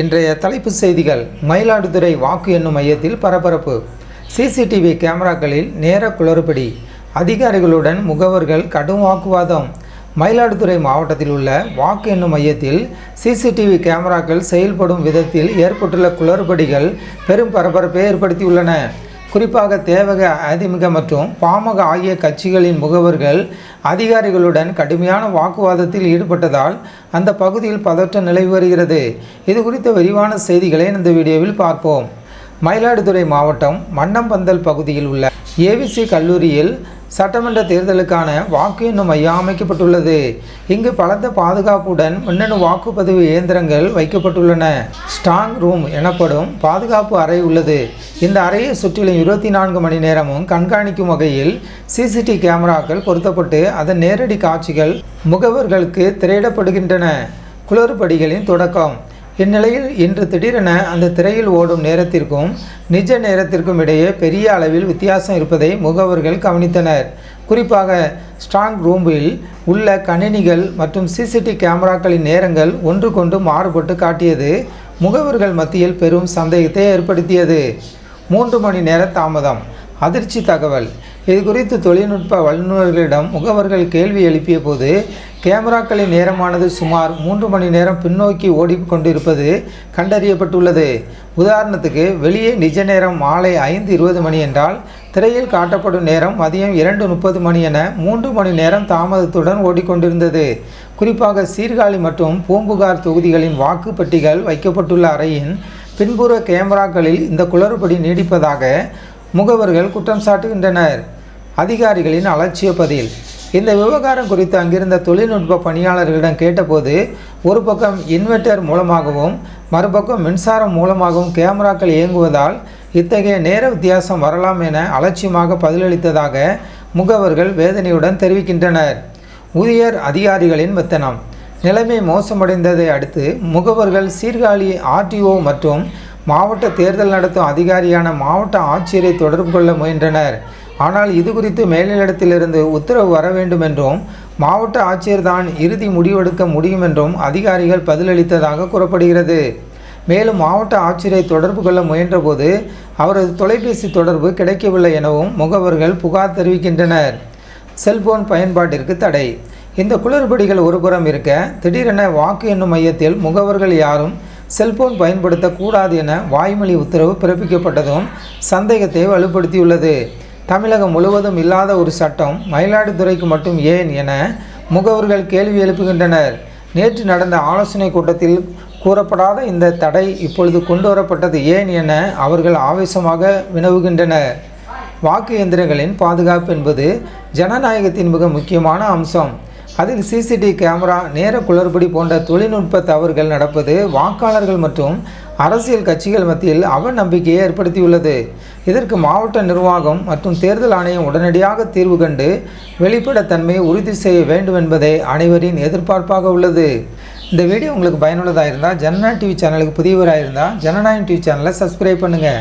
இன்றைய தலைப்புச் செய்திகள். மயிலாடுதுறை வாக்கு எண்ணும் மையத்தில் பரபரப்பு. சிசிடிவி கேமராக்களில் நேர குளறுபடி. அதிகாரிகளுடன் முகவர்கள் கடும் வாக்குவாதம். மயிலாடுதுறை மாவட்டத்தில் உள்ள வாக்கு எண்ணும் மையத்தில் சிசிடிவி கேமராக்கள் செயல்படும் விதத்தில் ஏற்பட்டுள்ள குளறுபடிகள் பெரும் பரபரப்பை ஏற்படுத்தியுள்ளன. குறிப்பாக தேவக, அதிமுக மற்றும் பாமக ஆகிய கட்சிகளின் முகவர்கள் அதிகாரிகளுடன் கடுமையான வாக்குவாதத்தில் ஈடுபட்டதால் அந்த பகுதியில் பதற்றம் நிலவி வருகிறது. இது குறித்த விரிவான செய்திகளை இந்த வீடியோவில் பார்ப்போம். மயிலாடுதுறை மாவட்டம் மன்னம்பந்தல் பகுதியில் உள்ள ஏவிசி கல்லூரியில் சட்டமன்ற தேர்தலுக்கான வாக்கு எண்ணும் மையம் அமைக்கப்பட்டுள்ளது. இங்கு பலத்த பாதுகாப்புடன் மின்னணு வாக்குப்பதிவு இயந்திரங்கள் வைக்கப்பட்டுள்ளன. ஸ்ட்ராங் ரூம் எனப்படும் பாதுகாப்பு அறை உள்ளது. இந்த அறையை சுற்றிலும் 24 மணி நேரமும் கண்காணிக்கும் வகையில் சிசிடிவி கேமராக்கள் பொருத்தப்பட்டு அதன் நேரடி காட்சிகள் முகவர்களுக்கு திரையிடப்படுகின்றன. குளறுபடிகளின் தொடக்கம். இந்நிலையில் இன்று திடீரென அந்த திரையில் ஓடும் நேரத்திற்கும் நிஜ நேரத்திற்கும் இடையே பெரிய அளவில் வித்தியாசம் இருப்பதை முகவர்கள் கவனித்தனர். குறிப்பாக ஸ்ட்ராங் ரூமில் உள்ள கணினிகள் மற்றும் சிசிடிவி கேமராக்களின் நேரங்கள் ஒன்றுக்கொன்று மாறுபட்டு காட்டியது முகவர்கள் மத்தியில் பெரும் சந்தேகத்தை ஏற்படுத்தியது. 3 மணி நேர தாமதம். அதிர்ச்சி தகவல். இது குறித்து தொழில்நுட்ப வல்லுநர்களிடம் முகவர்கள் கேள்வி எழுப்பிய போது கேமராக்களின் நேரமானது சுமார் 3 மணி நேரம் பின்னோக்கி ஓடிக்கொண்டிருப்பது கண்டறியப்பட்டுள்ளது. உதாரணத்துக்கு, வெளியே நிஜ நேரம் மாலை 5:20 மணி என்றால் திரையில் காட்டப்படும் நேரம் மதியம் 2:30 மணி என 3 மணி நேரம் தாமதத்துடன் ஓடிக்கொண்டிருந்தது. குறிப்பாக சீர்காழி மற்றும் பூம்புகார் தொகுதிகளின் வாக்குப்பெட்டிகள் வைக்கப்பட்டுள்ள அறையின் பின்புற கேமராக்களில் இந்த குளறுபடி நீடிப்பதாக முகவர்கள் குற்றம் சாட்டுகின்றனர். அதிகாரிகளின் அலட்சிய பதில். இந்த விவகாரம் குறித்து அங்கிருந்த தொழில்நுட்ப பணியாளர்களிடம் கேட்டபோது, ஒரு பக்கம் இன்வெர்ட்டர் மூலமாகவும் மறுபக்கம் மின்சாரம் மூலமாகவும் கேமராக்கள் இயங்குவதால் இத்தகைய நேர வித்தியாசம் வரலாம் என அலட்சியமாக பதிலளித்ததாக முகவர்கள் வேதனையுடன் தெரிவிக்கின்றனர். உயர் அதிகாரிகளின் மெத்தனம். நிலைமை மோசமடைந்ததை அடுத்து முகவர்கள் சீர்காழி ஆர்டிஓ மற்றும் மாவட்ட தேர்தல் நடத்தும் அதிகாரியான மாவட்ட ஆட்சியரை தொடர்பு கொள்ள முயன்றனர். ஆனால் இது குறித்து மேலிடத்திலிருந்து உத்தரவு வர வேண்டும் என்றும் மாவட்ட ஆட்சியர் தான் இறுதி முடிவெடுக்க முடியும் என்றும் அதிகாரிகள் பதிலளித்ததாக கூறப்படுகிறது. மேலும் மாவட்ட ஆட்சியரை தொடர்பு கொள்ள முயன்றபோது அவரது தொலைபேசி தொடர்பு கிடைக்கவில்லை எனவும் முகவர்கள் புகார் தெரிவிக்கின்றனர். செல்போன் பயன்பாட்டிற்கு தடை. இந்த குளறுபடிகள் ஒருபுறம் இருக்க, திடீரென வாக்கு எண்ணும் மையத்தில் முகவர்கள் யாரும் செல்போன் பயன்படுத்தக்கூடாது என வாய்மொழி உத்தரவு பிறப்பிக்கப்பட்டதும் சந்தேகத்தை வலுப்படுத்தியுள்ளது. தமிழகம் முழுவதும் இல்லாத ஒரு சட்டம் மயிலாடுதுறைக்கு மட்டும் ஏன் என முகவர்கள் கேள்வி எழுப்புகின்றனர். நேற்று நடந்த ஆலோசனை கூட்டத்தில் கூறப்படாத இந்த தடை இப்பொழுது கொண்டு வரப்பட்டது ஏன் என அவர்கள் ஆவேசமாக வினவுகின்றனர். வாக்கு இயந்திரங்களின் பாதுகாப்பு என்பது ஜனநாயகத்தின் மிக முக்கியமான அம்சம். அதில் சிசிடிவி கேமரா, நேர குளறுபடி போன்ற தொழில்நுட்ப தவறுகள் நடப்பது வாக்காளர்கள் மற்றும் அரசியல் கட்சிகள் மத்தியில் அவநம்பிக்கையை ஏற்படுத்தியுள்ளது. இதற்கு மாவட்ட நிர்வாகம் மற்றும் தேர்தல் ஆணையம் உடனடியாக தீர்வு கண்டு வெளிப்படைத்தன்மையை உறுதி செய்ய வேண்டும் என்பதே அனைவரின் எதிர்பார்ப்பாக உள்ளது. இந்த வீடியோ உங்களுக்கு பயனுள்ளதாக இருந்தால் ஜனநாயகம் டிவி சேனலுக்கு புதியவராக இருந்தால் ஜனநாயகம் டிவி சேனலை சப்ஸ்கிரைப் பண்ணுங்கள்.